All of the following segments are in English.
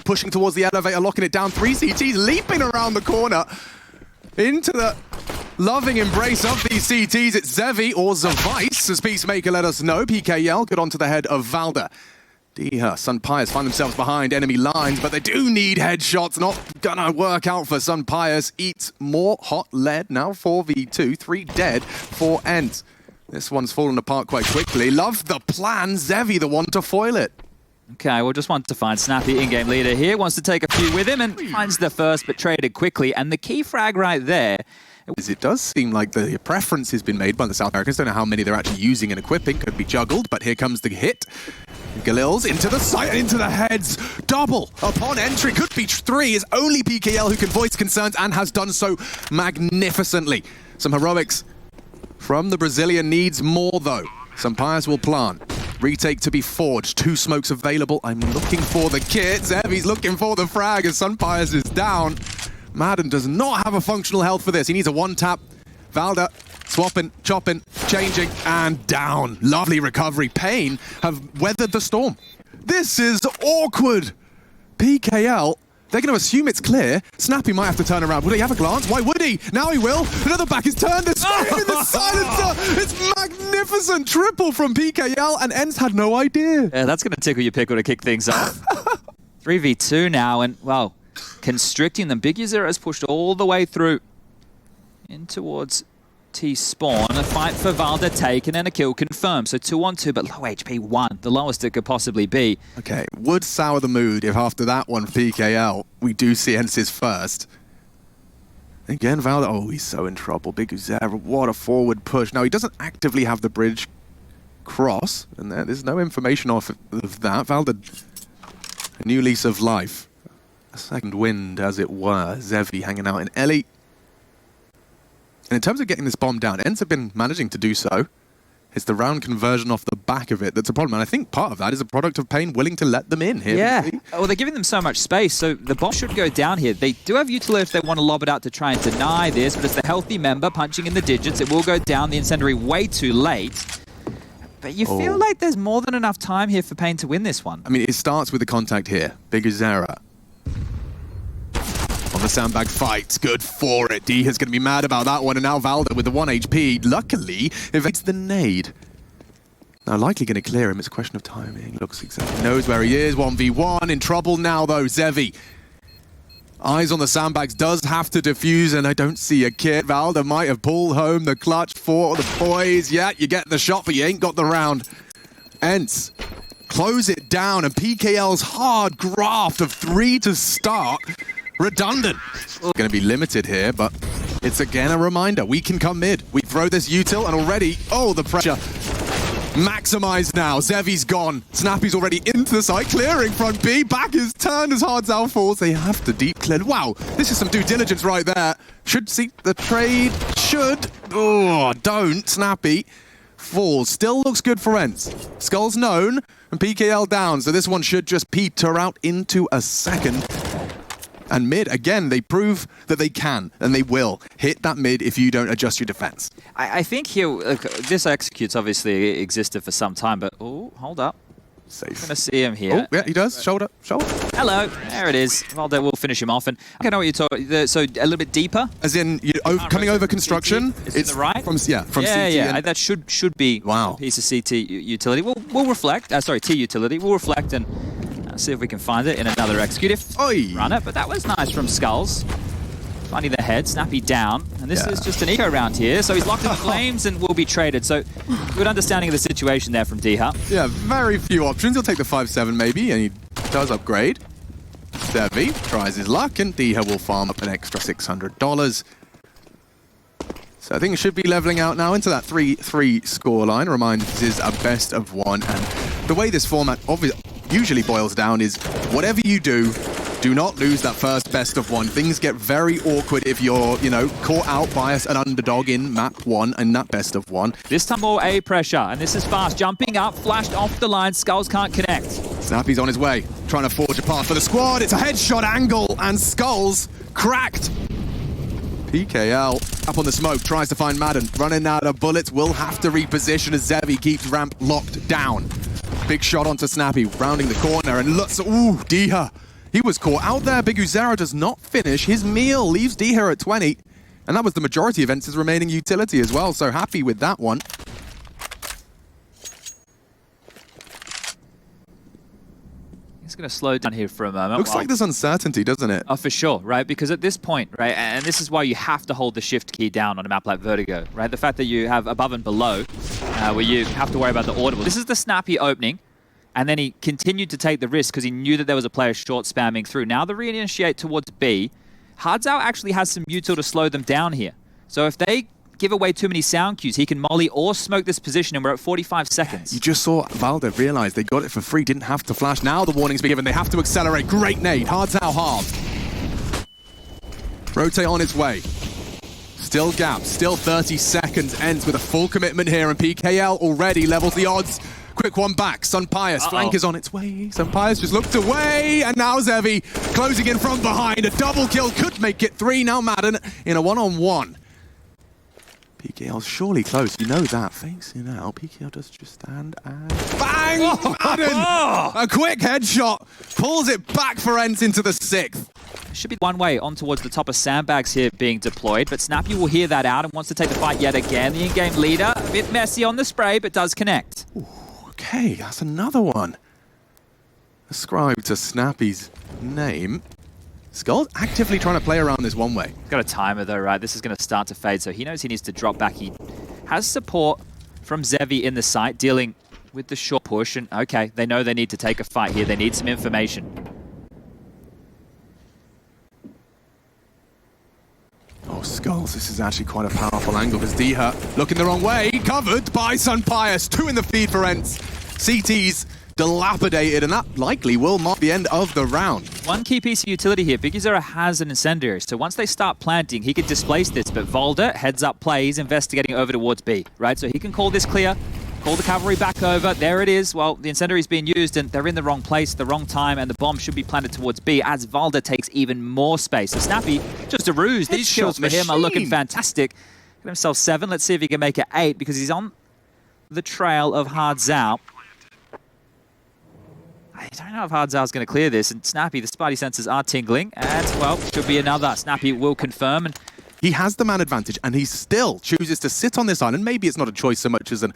pushing towards the elevator, locking it down. 3 CTs leaping around the corner into the loving embrace of these CTs. It's Zevi or Zavice, as Peacemaker let us know. PKL got onto the head of Valda. Diha, Sunpius find themselves behind enemy lines, but they do need headshots. Not gonna work out for Sunpius. Eats more hot lead. Now 4v2, 3 dead for ENCE. This one's fallen apart quite quickly. Love the plan. Zevi, the one to foil it. Okay, well, just want to find Snappy, in-game leader here. Wants to take a few with him and finds the first, but traded quickly. And the key frag right there. It does seem like the preference has been made by the South Americans. Don't know how many they're actually using and equipping. Could be juggled, but here comes the hit. Galil's into the side, into the heads. Double upon entry. Could be 3. Is only PKL who can voice concerns and has done so magnificently. Some heroics from the Brazilian. Needs more, though. Sunpius will plant. Retake to be forged. 2 smokes available. I'm looking for the kit. Zevi's looking for the frag as Sunpius is down. Madden does not have a functional health for this. He needs a one-tap. Valda swapping, chopping, changing, and down. Lovely recovery. paiN have weathered the storm. This is awkward. PKL, they're going to assume it's clear. Snappy might have to turn around. Would he have a glance? Why would he? Now he will. Another back is turned. They're screaming the silencer. It's magnificent. Triple from PKL, and ENCE had no idea. Yeah, that's going to tickle your pickle to kick things off. 3v2 now, and, well, constricting them. Big User has pushed all the way through in towards T-spawn. A fight for Valda taken and a kill confirmed. So 2-on-2, but low HP 1, the lowest it could possibly be. Okay, would sour the mood if after that one, PKL, we do see ENCE's first. Again, Valda, oh, he's so in trouble. Big User, what a forward push. Now, he doesn't actively have the bridge cross, and there's no information of that. Valda, a new lease of life. A second wind, as it were. Zevi hanging out in Ellie. And in terms of getting this bomb down, ENCE have been managing to do so. It's the round conversion off the back of it that's a problem. And I think part of that is a product of paiN willing to let them in here. Yeah. Well, they're giving them so much space, so the bomb should go down here. They do have utility if they want to lob it out to try and deny this, but it's the healthy member punching in the digits. It will go down. The incendiary way too late. But you feel like there's more than enough time here for paiN to win this one. I mean, it starts with the contact here. Big Uzera. On the sandbag fight, good for it. Diha's going to be mad about that one, and now Valda with the 1 HP, luckily, evades the nade. Now, likely going to clear him. It's a question of timing. Looks exactly, knows where he is. 1v1, in trouble now, though. Zevi. Eyes on the sandbags, does have to defuse, and I don't see a kit. Valda might have pulled home the clutch for the boys. Yeah, you get the shot, but you ain't got the round. ENCE close it down, and PKL's hard graft of 3 to start. Redundant. Going to be limited here, but it's again a reminder. We can come mid. We throw this util, and already, oh, the pressure. Maximized now. Zevi's gone. Snappy's already into the site, clearing front B. Back is turned as hard as Al falls. They have to deep clear. Wow, this is some due diligence right there. Should see the trade. Should. Oh, don't. Snappy falls. Still looks good for ENCE. Skull's known, and PKL down. So this one should just peter out into a second. And mid, again, they prove that they can, and they will, hit that mid if you don't adjust your defense. I think here, this executes obviously existed for some time, but, oh, hold up. Safe. I'm going to see him here. Oh, yeah, he does. Shoulder, shoulder. Hello. There it is. Well, we'll finish him off. And I know what you're talking. So a little bit deeper? As in, coming over construction. It's the right? From, yeah, from CT. Yeah, that should be a piece of CT utility. We'll reflect. Sorry, T utility. We'll reflect and see if we can find it in another execute. If run it, but that was nice from Skulls. Finding the head, Snappy down, and this is just an eco round here, so he's locked in the flames and will be traded. So, good understanding of the situation there from Diha. Yeah, very few options. He'll take the 5-7 maybe, and he does upgrade. Zevi tries his luck, and Diha will farm up an extra $600. So I think it should be leveling out now into that 3-3 scoreline. Reminds this is a best of one, and the way this format usually boils down is whatever you do not lose that first best of one. Things get very awkward if you're, caught out by an underdog in map 1 and that best of one. This time more A pressure, and this is fast. Jumping up, flashed off the line. Skulls can't connect. Snappy's on his way, trying to forge a path for the squad. It's a headshot angle, and Skulls cracked. PKL up on the smoke, tries to find Madden. Running out of bullets, will have to reposition as Zevi keeps ramp locked down. Big shot onto Snappy, rounding the corner, and looks, ooh, Diha. He was caught out there. Big Uzera does not finish his meal, leaves D here at 20. And that was the majority of ENCE's remaining utility as well, so happy with that one. He's going to slow down here for a moment. Looks like there's uncertainty, doesn't it? Oh, for sure, right? Because at this point, right, and this is why you have to hold the shift key down on a map like Vertigo, right? The fact that you have above and below, where you have to worry about the audible. This is the snappy opening, and then he continued to take the risk because he knew that there was a player short spamming through. Now the reinitiate towards B. Hardzao actually has some util to slow them down here. So if they give away too many sound cues, he can molly or smoke this position, and we're at 45 seconds. You just saw Valde realize they got it for free, didn't have to flash. Now the warning's been given, they have to accelerate. Great nade, Hardzao halved. Rotate on its way. Still gap, still 30 seconds, ends with a full commitment here, and PKL already levels the odds. Quick one back, Sunpius, flank is on its way. Sunpius just looked away, and now Zevi closing in from behind. A double kill could make it 3. Now Madden in a one-on-one. PKL's surely close, you know that. Facing out, PKL does just stand and bang! Madden! A quick headshot, pulls it back for ENCE into the 6th. Should be one way on towards the top of sandbags here being deployed, but Snappy will hear that out and wants to take the fight yet again. The in-game leader, a bit messy on the spray, but does connect. Ooh, okay, that's another one. Ascribed to Snappy's name. Skull's actively trying to play around this one way. Got a timer though, right? This is going to start to fade, so he knows he needs to drop back. He has support from Zevi in the site, dealing with the short push, and okay, they know they need to take a fight here. They need some information. Oh, Skulls, this is actually quite a powerful angle because Diha looking the wrong way, covered by Sunpius. 2 in the feed for ENCE. CT's dilapidated, and that likely will mark the end of the round. One key piece of utility here, Big Uzera has an incendiary, so once they start planting, he could displace this, but Valde heads up plays, investigating over towards B, right? So he can call this clear, call the cavalry back over. There it is. Well, the incendiary's being used, and they're in the wrong place, the wrong time, and the bomb should be planted towards B as Valde takes even more space. So Snappy, just a ruse. These kills for him are looking fantastic. Got himself 7. Let's see if he can make it 8, because he's on the trail of Hardzao. I don't know if Hardzao's going to clear this, and Snappy, the Spidey senses are tingling, and, well, should be another. Snappy will confirm, and he has the man advantage, and he still chooses to sit on this island. Maybe it's not a choice so much as an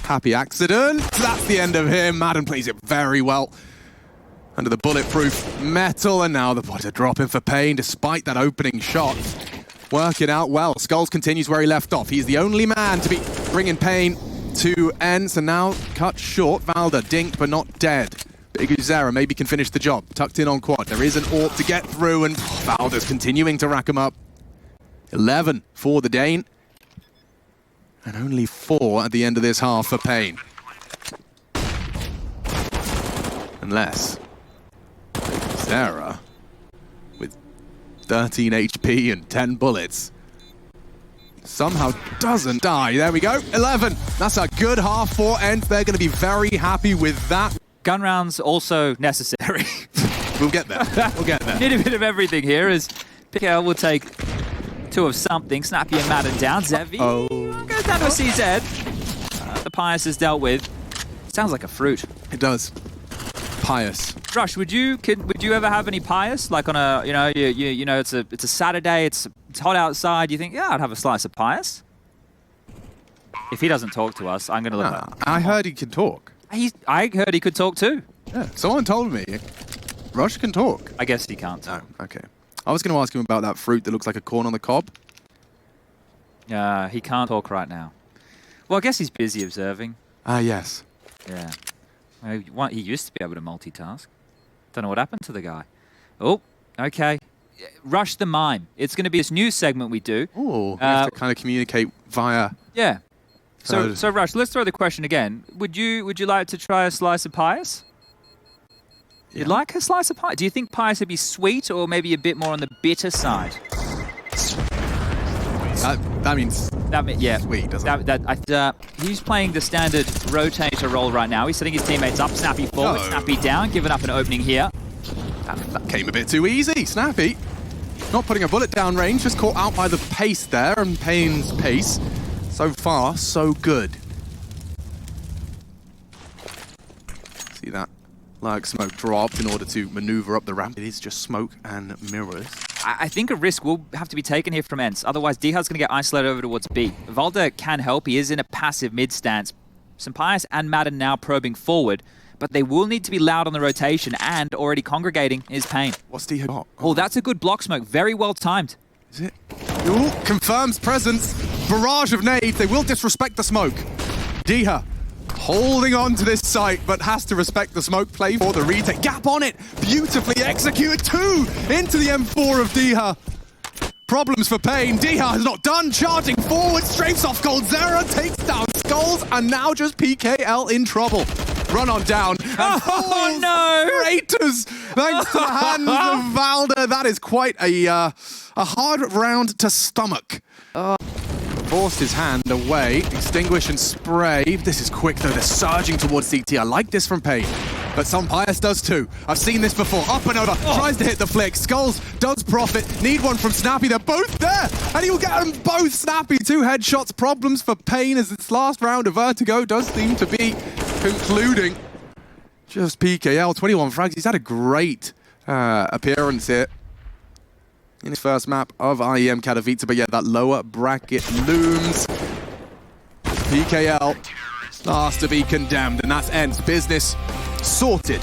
happy accident. That's the end of him. Madden plays it very well under the bulletproof metal, and now the boys are dropping for paiN despite that opening shot. Working out well. Skulls continues where he left off. He's the only man to be bringing paiN to ENCE, and now cut short. Valde dinked but not dead. Big Uzera maybe can finish the job. Tucked in on quad. There is an AWP to get through, and Valde's continuing to rack him up. 11 for the Dane. And only 4 at the end of this half for paiN. Unless Uzera, with 13 HP and 10 bullets, somehow doesn't die. There we go. 11. That's a good half for ENCE. They're going to be very happy with that. gun rounds also necessary. We'll get there. We'll get there. Need a bit of everything here as PKL will take 2 of something. Snappy and Madden down. Zevi goes down to a CZ. The Pious is dealt with. Sounds like a fruit. It does. Pious. Rush, would you ever have any Pious? Like on a, you know, it's a Saturday, it's hot outside. You think, yeah, I'd have a slice of Pious. If he doesn't talk to us, I'm going to look at him. I heard he can talk. I heard he could talk too. Yeah, someone told me. Rush can talk. I guess he can't talk. Oh, okay. I was going to ask him about that fruit that looks like a corn on the cob. He can't talk right now. Well, I guess he's busy observing. Yes. Yeah. He used to be able to multitask. Don't know what happened to the guy. Oh, okay. Rush the Mime. It's going to be this new segment we do. Oh, we have to kind of communicate via... Yeah. So Rush, let's throw the question again. Would you like to try a slice of Pious? Yeah. You'd like a slice of Pious? Do you think Pious would be sweet or maybe a bit more on the bitter side? That means yeah. Sweet, doesn't it? He's playing the standard rotator role right now. He's setting his teammates up. Snappy forward, Snappy down, giving up an opening here. That came a bit too easy. Snappy not putting a bullet down range, just caught out by the pace there, and paiN's pace. So far, so good. See that like smoke dropped in order to maneuver up the ramp. It is just smoke and mirrors. I think a risk will have to be taken here from ENCE. Otherwise, Dihad's going to get isolated over towards B. Valda can help. He is in a passive mid stance. paiN and Madden now probing forward, but they will need to be loud on the rotation, and already congregating is paiN. What's Dihad got? Oh, that's a good block smoke. Very well timed. Is it? Ooh, confirms presence. Barrage of nades. They will disrespect the smoke. Dihad holding on to this site, but has to respect the smoke play for the retake. Gap on it. Beautifully executed. 2 into the M4 of Dihad. Problems for paiN. Dihad is not done. Charging forward. Strafes off Goldzera. Takes down Skulls. And now just PKL in trouble. Run on down. Oh, no! Traitors! Thanks to the hands of Valda. That is quite a hard round to stomach. Forced his hand away. Extinguish and spray. This is quick, though. They're surging towards CT. I like this from paiN. But paiN does too. I've seen this before. Up and over. Tries to hit the flick. Skulls does profit. Need one from Snappy. They're both there. And he'll get them both. Snappy. 2 headshots. Problems for paiN as its last round of Vertigo does seem to be concluding. Just PKL. 21 frags. He's had a great appearance here in his first map of IEM Katowice. But yeah, that lower bracket looms. PKL last to be condemned. And that's ENCE business sorted.